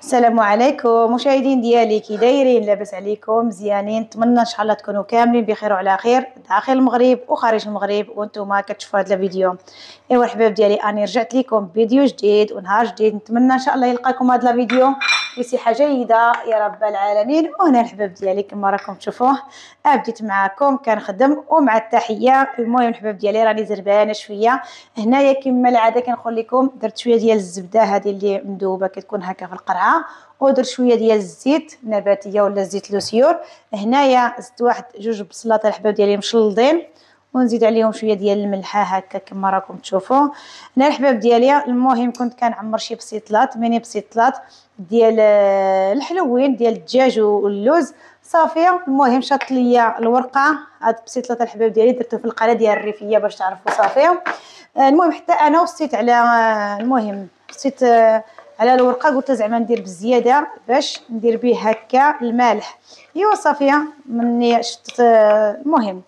السلام عليكم مشاهدين ديالي، كي دايرين؟ لاباس عليكم؟ مزيانين؟ نتمنى ان شاء الله تكونوا كاملين بخير وعلى خير داخل المغرب وخارج المغرب وانتم كتشوفوا هذا الفيديو. ايوا الحباب ديالي، اني رجعت لكم فيديو جديد ونهار جديد، نتمنى ان شاء الله يلقاكم هذا الفيديو بصحه جيده يا رب العالمين. وهنا الحباب ديالي كما راكم تشوفوه بديت معكم كنخدم ومع التحيه. المهم الحباب ديالي راني زربانه شويه هنايا كما العاده، كنقول لكم درت شويه ديال الزبده هذه اللي مذوبه كتكون هكا في القرعه، ودرت شويه ديال الزيت نباتيه ولا زيت لوسيور. هنايا زدت واحد جوج بصلات الحباب ديالي مشلضين، ونزيد عليهم شويه ديال الملحه هكا كما راكم تشوفوا. هنا الحباب ديالي المهم كنت كنعمر شي بسيطلات ميني بسيطلات ديال الحلوين ديال الدجاج واللوز صافيه. المهم شاط ليا الورقه، هاد بسيطلات الحباب ديالي درتو في القناه ديال الريفيه باش تعرفوا صافيه. المهم حتى انا وصيت على المهم وصيت على الورقه، قلت زعما ندير بزياده باش ندير به هكا المالح. ايوا صافيه مني شفت المهم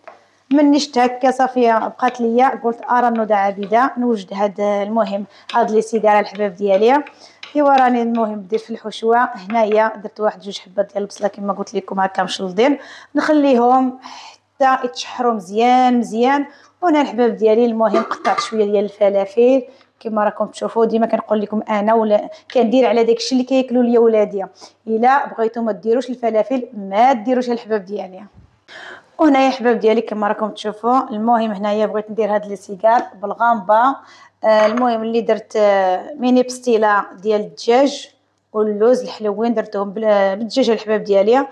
مني شفت هكا صافيه بقات ليا، قلت ارى النوضه عابده نوجد هاد المهم هاد لي سيجاره الحباب ديالي. ايوا راني المهم بديت في الحشوه. هنايا درت واحد جوج حبات ديال البصله كما قلت لكم هكا مشلضين، نخليهم حتى يتشحروا مزيان مزيان. وهنا الحباب ديالي المهم قطعت شويه ديال الفلافل كما راكم تشوفوا. ديما كنقول لكم انا ولا كندير على داكشي اللي كياكلوا ليا ولادي. الا بغيتو ما ديروش الفلافل ما ديروش الحباب ديالي. وهنايا الحباب ديالي كما راكم تشوفوا المهم هنايا بغيت ندير هاد لي سيجار بالغامبه. المهم اللي درت ميني بستيله ديال الدجاج واللوز الحلوين درتهم بالدجاج الحباب ديالي.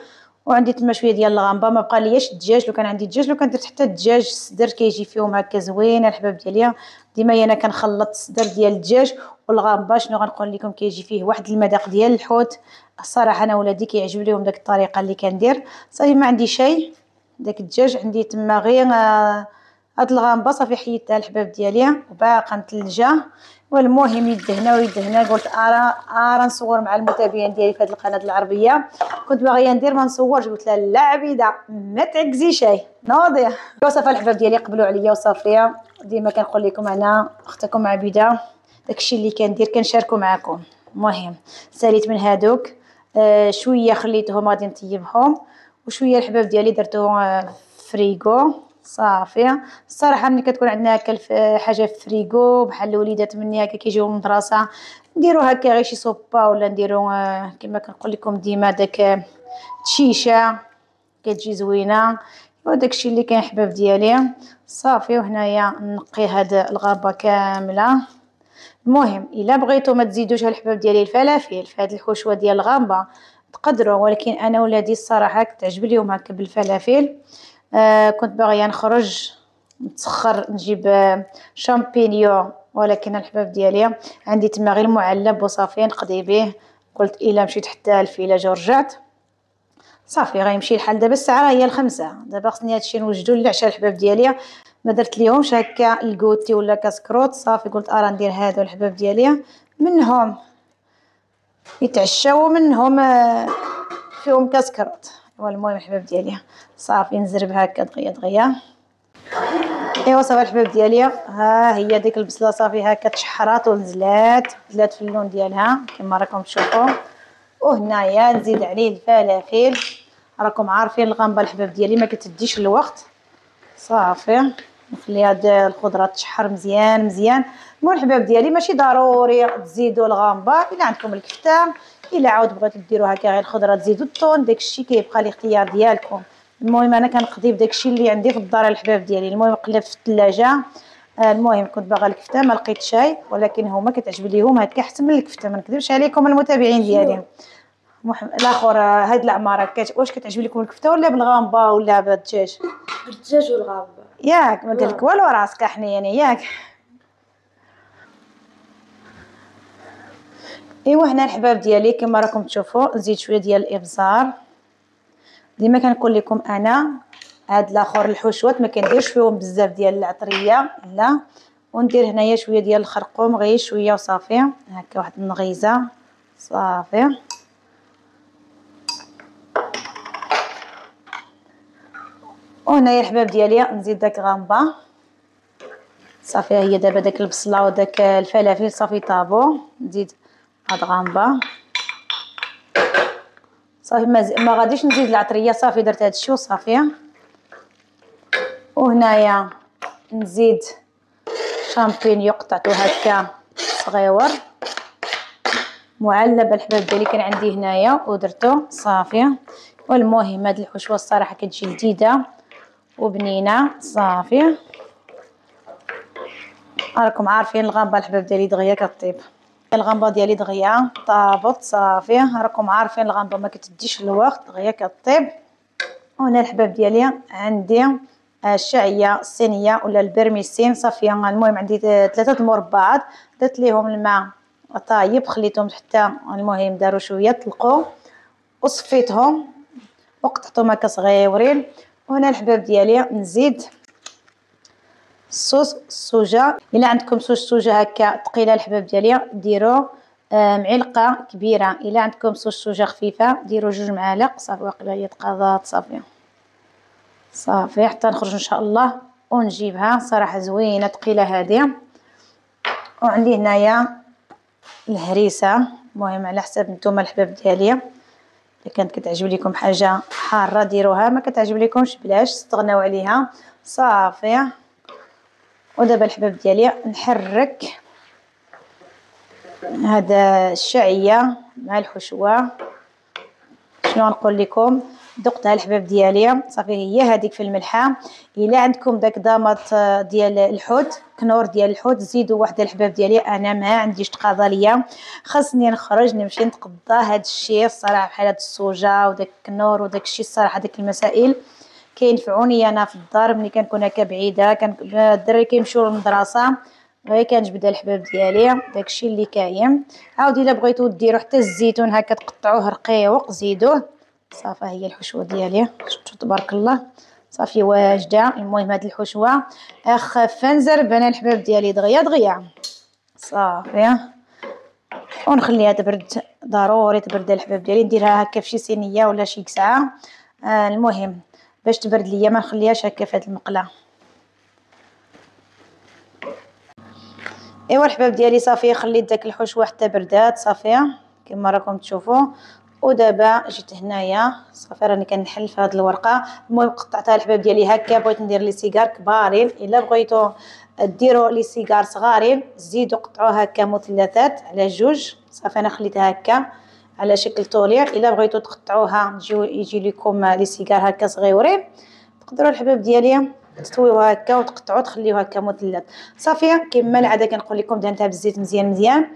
وعندي تما شويه ديال الغامبه، ما بقى لياش الدجاج، لو كان عندي الدجاج لو كان درت حتى الدجاج الصدر كيجي فيهم هكا زوين الحباب ديالي. ديما انا كنخلط الصدر ديال الدجاج والغامبه، شنو غنقول لكم كيجي فيه واحد المذاق ديال الحوت. الصراحه انا ولادي كيعجب ليهم داك الطريقه اللي كندير. صافي ما عندي شيء، داك الدجاج عندي تما غير هاد الغامبه صافي حيدتها الحباب ديالي وباقا متلجه. والمهم يدهنا ويدهنا، قلت ارى نصور مع المتابعين ديالي في هذه القناه العربيه. كنت باغيه ندير ما نصورش، قلت لها لا عبيده ما تعكزي شي نوضي. وصافي الحباب ديالي قبلوا عليا وصافيه. ديما كنقول لكم انا اختكم عبيده، داكشي اللي كندير كنشاركو معكم. المهم ساليت من هادوك شويه خليتهم غادي نطيبهم، وشويه الحباب ديالي درتهم فريغو صافي. الصراحه ملي كتكون عندنا هكا حاجه في فريغو بحال الوليدات مني هكا كيجيو من المدرسه نديرو هكا غير شي صوبه، ولا نديرو كما كنقول لكم ديما داك تشيشه كتجي زوينه. وداكشي اللي كاين حباب ديالي صافي. وهنايا نقي هاد الغابه كامله. المهم الا بغيتو ما تزيدوش الحباب ديالي الفلافل في هاد الحشوه ديال الغامبه تقدروا، ولكن انا ولادي الصراحه كتعجب ليهم هكا بالفلافل. كنت باغيه نخرج نتسخر نجيب شامبينيون، ولكن الحباب ديالي عندي تما غير المعلب وصافي نقضي به. قلت الا مشيت حتى الفيلاج ورجعت صافي غيمشي الحال. دابا الساعه هي 5، دابا خصني هادشي نوجدو للعشاء الحباب ديالي. ما درت ليهمش هكا الكوتي ولا كاسكروت، صافي قلت ارا ندير هادو الحباب ديالي منهم يتعشاو منهم فيهم كاسكروت. والمهم الحباب ديالي صافي نزرب هكا دغيا دغيا. ايوا صافي الحباب ديالي ها هي ديك البصله صافي هكا تشحرات ونزلات بدلات في اللون ديالها كما راكم تشوفوا. وهنايا نزيد عليه الفلافل، راكم عارفين الغامبه الحباب ديالي ما كتديش الوقت. صافي نخلي هاد الخضره تشحر مزيان مزيان. المهم الحباب ديالي ماشي ضروري تزيدوا الغامبه، الا عندكم الكفته الا عاود بغيتو ديروا هكا غير الخضره تزيدوا الطون، داكشي كيبقى الاختيار ديالكم. المهم انا كنقضي بداكشي اللي عندي في الدار الحباب ديالي. المهم قلبت في الثلاجه. المهم كنت باغا الكفته ما لقيت شيء، ولكن هما كتعجب ليهم هكا احسن من الكفته، ما نكذبش عليكم المتابعين ديالي. الاخر هاد العماره واش كتعجب لكم الكفته ولا بالغامبه ولا بالدجاج؟ بالدجاج والغامبه ياك ما قال لك والو راسك حنينه ياك. ايوا هنا الحباب ديالي كما راكم تشوفوا نزيد شويه ديال الابزار. ديما كنقول لكم انا هاد الاخر الحشوات ما كنديرش فيهم بزاف ديال العطريه لا، وندير هنايا شويه ديال الخرقوم غير شويه وصافي هكا واحد النغيزه صافي. وهنايا الحباب ديالي نزيد داك غامبه صافي. هي دابا داك البصله وداك الفلافل صافي طابو، نزيد هاد غامبه صافي ما غاديش نزيد العطريه، صافي درت هذا الشيء وصافي. وهنايا نزيد شامبينيو قطعته هكا صغيور معلب الحباب ديالي كان عندي هنايا ودرتو صافي. والمهم هاد الحشوه الصراحه كتجي لذيذه وبنينه صافي. راكم عارفين الغامبه الحباب ديالي دغيا كطيب، الغامبه ديالي دغيا طابت صافي. راكم عارفين الغامبه ما كتديش الوقت دغيا كطيب. وهنا الحباب ديالي عندي الشعيه الصينيه ولا البرميسين صافيه. المهم عندي 3 المربعات درت ليهم الماء طايب خليتهم حتى المهم داروا شويه طلقوا وصفيتهم وقطعتهم هكا صغيورين. وهنا الحباب ديالي نزيد صوص السوجه. الا عندكم صوص السوجه هكا ثقيله الحباب ديالي ديروا معلقه كبيره، الا عندكم صوص السوجه خفيفه ديروا 2 معالق صافي. واقيلا هي تقاضات صافي صافي حتى نخرج ان شاء الله ونجيبها صراحه زوينه ثقيله هذه. وعندي هنايا الهريسه، المهم على حسب نتوما الحباب ديالي. الا كانت كتعجب لكم حاجه حاره ديروها، ما كتعجب لكمش بلاش تستغناو عليها صافي. ودابا الحباب ديالي نحرك هذا الشعيه مع الحشوه. شنو نقول لكم، ذقتها الحباب ديالي صافي هي هذيك في الملحه. الا عندكم داك دامط ديال الحوت كنور ديال الحوت زيدوا واحد الحباب ديالي. انا ما عنديش تقاضى ليا، خاصني نخرج نمشي نتقضى هذا الشيء الصراحه بحال هاد السوجه وداك الكنور وداك الشيء الصراحه داك المسائل كينفعوني انا في الدار ملي كنكون هكا بعيده. كان الدراري كيمشيو للمدرسه غير كنجبد الحباب ديالي داكشي اللي كاين. عاود الا بغيتو ديروا حتى الزيتون هكا تقطعوه رقيق زيدوه صافي. هي الحشوه ديالي شفتوا تبارك الله صافي واجده. المهم هاد الحشوه خفه نزربنا الحباب ديالي دغيا صافي. ونخليها تبرد، ضروري تبرد الحباب ديالي. نديرها هكا في شي صينيه ولا شي كسعه المهم باش تبرد ليا، ما نخليهاش هكا في هاد المقله. ايوا الحباب ديالي صافي خليت داك الحشوه حتى بردات صافي كما راكم تشوفوا. ودابا جيت هنايا صافي راني كنحل في هذه الورقه. المهم قطعتها الحباب ديالي هكا. بغيت ندير لي سيجار كبارين، الا بغيتو ديروا لي سيجار صغارين زيدوا قطعوها هكا مثلثات على 2 صافي. انا خليتها هكا على شكل طولي. الا بغيتو تقطعوها يجي لكم لي سيجار هكا صغيورين تقدروا الحباب ديالي تطويوها هكا وتقطعوا تخليوها هكا مثلث صافي. كما العاده كنقول لكم دهنتها بالزيت مزيان.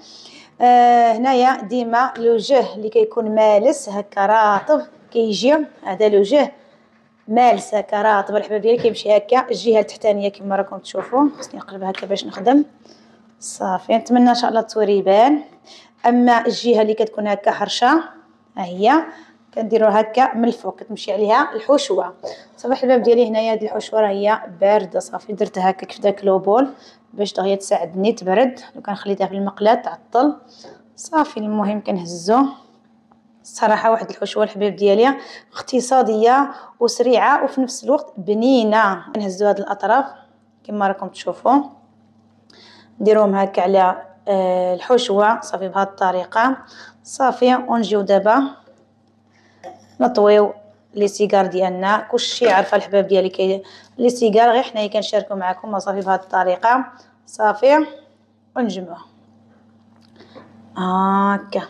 هنايا ديما الوجه اللي كيكون مالس هكا راطب كيجي هذا الوجه مالس هكا راطب الحباب ديالي كيمشي هكا الجهه التحتانيه كما راكم تشوفوا. خصني نقلب هكا باش نخدم صافي. نتمنى ان شاء الله التصوير يبان. اما الجهه اللي كتكون هكا حرشه ها هي كنديروها هكا من الفوق كتمشي عليها الحشوه صافي. الحباب ديالي هنايا هذه الحشوه راه هي بارده صافي. درتها هكا في داك لوبول باش دغيا تساعدني تبرد. لو كان خليتها في المقله تعطل صافي. المهم كنهزو الصراحه واحد الحشوه الحباب ديالي اقتصاديه وسريعه وفي نفس الوقت بنينه. كنهزو هاد الاطراف كما راكم تشوفوا نديروهم هكا على الحشوه صافي بهذه الطريقه صافي. ونجيو دابا نطويو لي سيجار ديالنا. كلشي عارفه الحباب ديالي لي سيجار غير حنايا كنشاركو معكم صافي بهذه الطريقه صافي. ونجمعوه هكا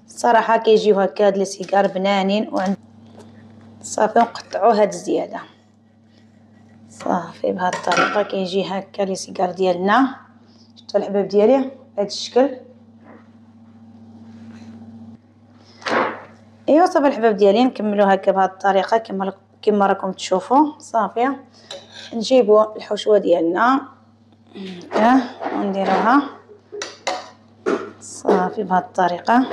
الصراحه كيجيو هكا هاد لي سيجار بنانين صافي. نقطعو هاد الزياده صافي بهذه الطريقه كيجي هكا لي سيجار ديالنا. شفتوا الحباب ديالي بهذا الشكل. ايوا صافي الحباب ديالي نكملو هكا بهذه الطريقه كما راكم تشوفوا صافي. نجيبو الحشوه ديالنا هكا ونديروها صافي بهذه الطريقه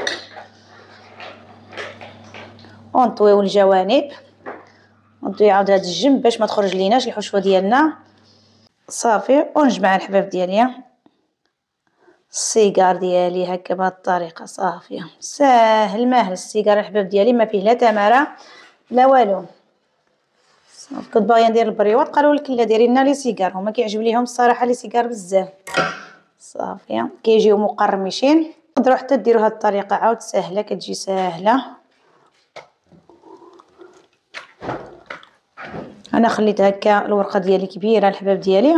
ونطويو الجوانب ونطوي عاود هذا الجنب باش ما تخرج ليناش الحشوه ديالنا صافي. ونجمع الحباب ديالي السيجار ديالي هكا بهذه الطريقه صافي. ساهل ماهل السيجار الحباب ديالي ما فيه لا تماره لا والو صافي. كنت باغيه ندير البريوات قالوا لك لا ديري لنا لي سيجار. هما كيعجب ليهم الصراحه لي سيجار بزاف صافي كيجيو مقرمشين. تقدروا حتى ديروا هذه الطريقه عاود ساهله كتجي ساهله انا خليت هكا الورقه ديالي كبيره الحباب ديالي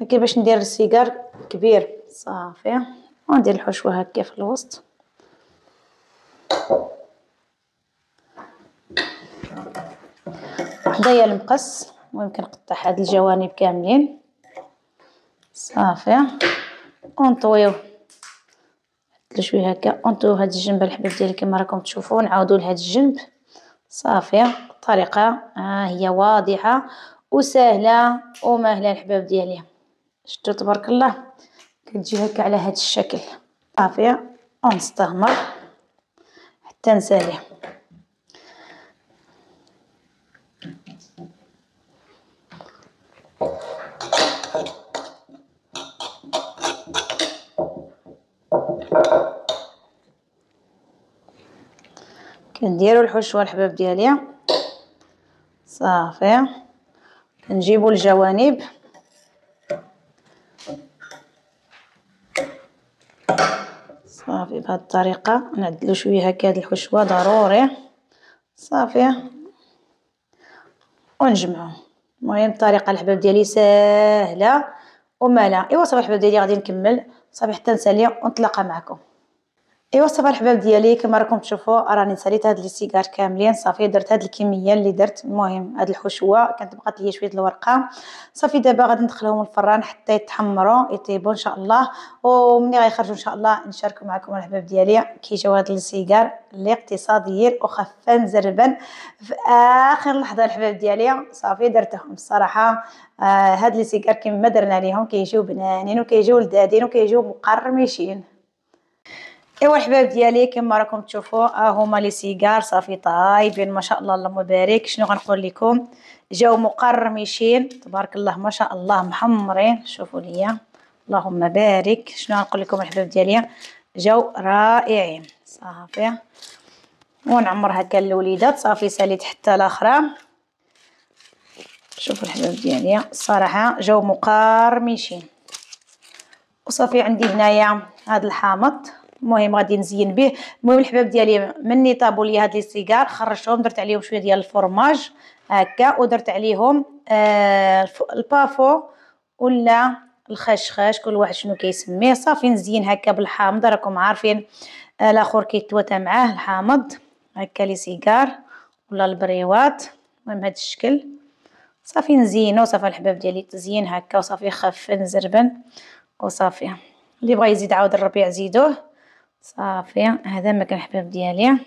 هكا باش ندير السيجار كبير صافي، وندير الحشوه هكا في الوسط. وحدايا المقص ممكن نقطع هاد الجوانب كاملين صافي، ونطويو شويه هكا، ونطويو هاد الجنب الحباب ديالي كما راكم تشوفوا، نعاودو لهاد الجنب صافي. الطريقه هي واضحه وسهله وماهله الحباب ديالي. شفتوا تبارك الله كتجي هكا على هاد الشكل صافي، ونستمر حتى نساليه. كنديروا الحشوه الحباب ديالي صافي، كنجيبوا الجوانب صافي بهذه الطريقه. نعدلوا شويه هكا هاد الحشوه ضروري صافي، ونجمعوا. المهم الطريقه الحباب ديالي ساهله وماله. ايوا صافي الحباب ديالي غادي نكمل صافي حتى نسالي ونتلاقى معكم. ايوا صافي الحباب ديالي كما راكم تشوفوا راني ساليت هاد لي سيجار كاملين صافي، درت هاد الكميه اللي درت. المهم هاد الحشوه كانت بقات لي شويه الورقه صافي. دابا غادي ندخلهم الفران حتى يتحمروا يطيبوا ان شاء الله، ومني غيخرجوا ان شاء الله نشاركوا معكم الحباب ديالي كي جاو هاد السيجار اللي اقتصاديين وخفان زربان في اخر لحظه الحباب ديالي صافي درتهم الصراحه. هاد لي سيجار كما درنا عليهم كيجيو بنانين وكيجيو لذاذين وكيجيو مقرمشين. ايوا الحباب ديالي كما راكم تشوفوا هما لي سيجار صافي طايبين ما شاء الله اللهم بارك. شنو غنقول لكم، جاو مقرمشين تبارك الله ما شاء الله محمرين. شوفوا ليا اللهم بارك. شنو غنقول لكم الحباب ديالي، جاو رائعين صافي. ونعمر هكا الوليدات صافي ساليت حتى الاخرى. شوفوا الحباب ديالي الصراحه جاو مقرمشين. وصافي عندي هنايا هذا الحامض المهم غادي نزين به. المهم الحباب ديالي مني طابوا لي هاد لي سيجار خرجتهم درت عليهم شويه ديال الفرماج هكا، ودرت عليهم البافو ولا الخشخاش كل واحد شنو كيسميه صافي. نزين هكا بالحامض راكم عارفين الاخر كيتواتى معاه الحامض هكا لي سيجار ولا البريوات. المهم هاد الشكل صافي نزينو صافي الحباب ديالي تزيين هكا وصافي خف نزربن وصافي. اللي بغى يزيد عاود الربيع زيدوه صافي. هذا ما كان الحباب ديالي.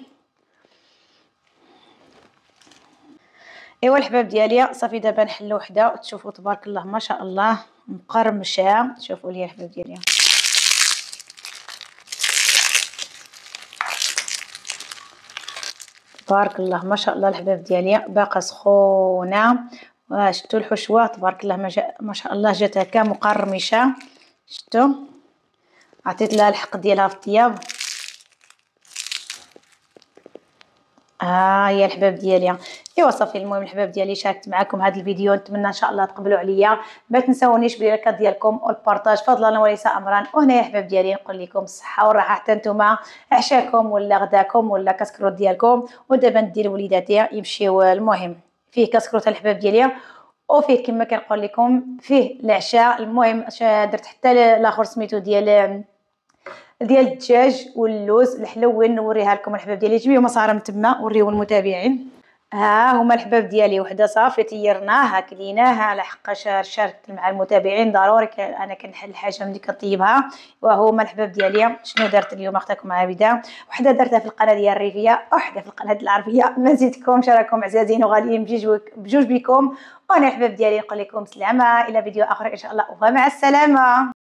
ايوا الحباب ديالي صافي دابا نحل وحده تشوفوا تبارك الله ما شاء الله مقرمشه. شوفوا لي الحباب ديالي تبارك الله ما شاء الله. الحباب ديالي باقا سخونه. شفتوا الحشوه تبارك الله ما شاء الله جات هكا مقرمشه. شفتوا عطيت لها الحق ديالها في الطياب. هي الحباب ديالي. ايوا صافي المهم الحباب ديالي شاركت معكم هذا الفيديو، نتمنى ان شاء الله تقبلوا عليا. ما تنساونيش باللايكات ديالكم والبارطاج فضلا وليس امرا. وهنا يا حباب ديالي نقول لكم الصحه والراحه حتى نتوما عشاكم ولا غداكم ولا كسكروت ديالكم. ودابا ندير وليداتي يمشيو المهم فيه كسكروت الحباب ديالي وفيه كما كنقول لكم فيه العشاء. المهم درت حتى الاخر سميتو ديال الدجاج واللوز الحلوين. نوريها لكم الحباب ديالي جيبيهم صارم تما وريو المتابعين. ها هما الحباب ديالي وحده صافي طيرناها كليناها على حق شاركت مع المتابعين ضروري انا كنحل الحاجه ملي كنطيبها. وهما الحباب ديالي شنو درت اليوم اختكم عابده وحده درتها في القناه ديال الريفيه وحده في القناه العربيه. ما نزيدكمش راكم عزازين وغاليين بجوج بكم. وانا الحباب ديالي نقول لكم سلامه الى فيديو اخر ان شاء الله ومع السلامه.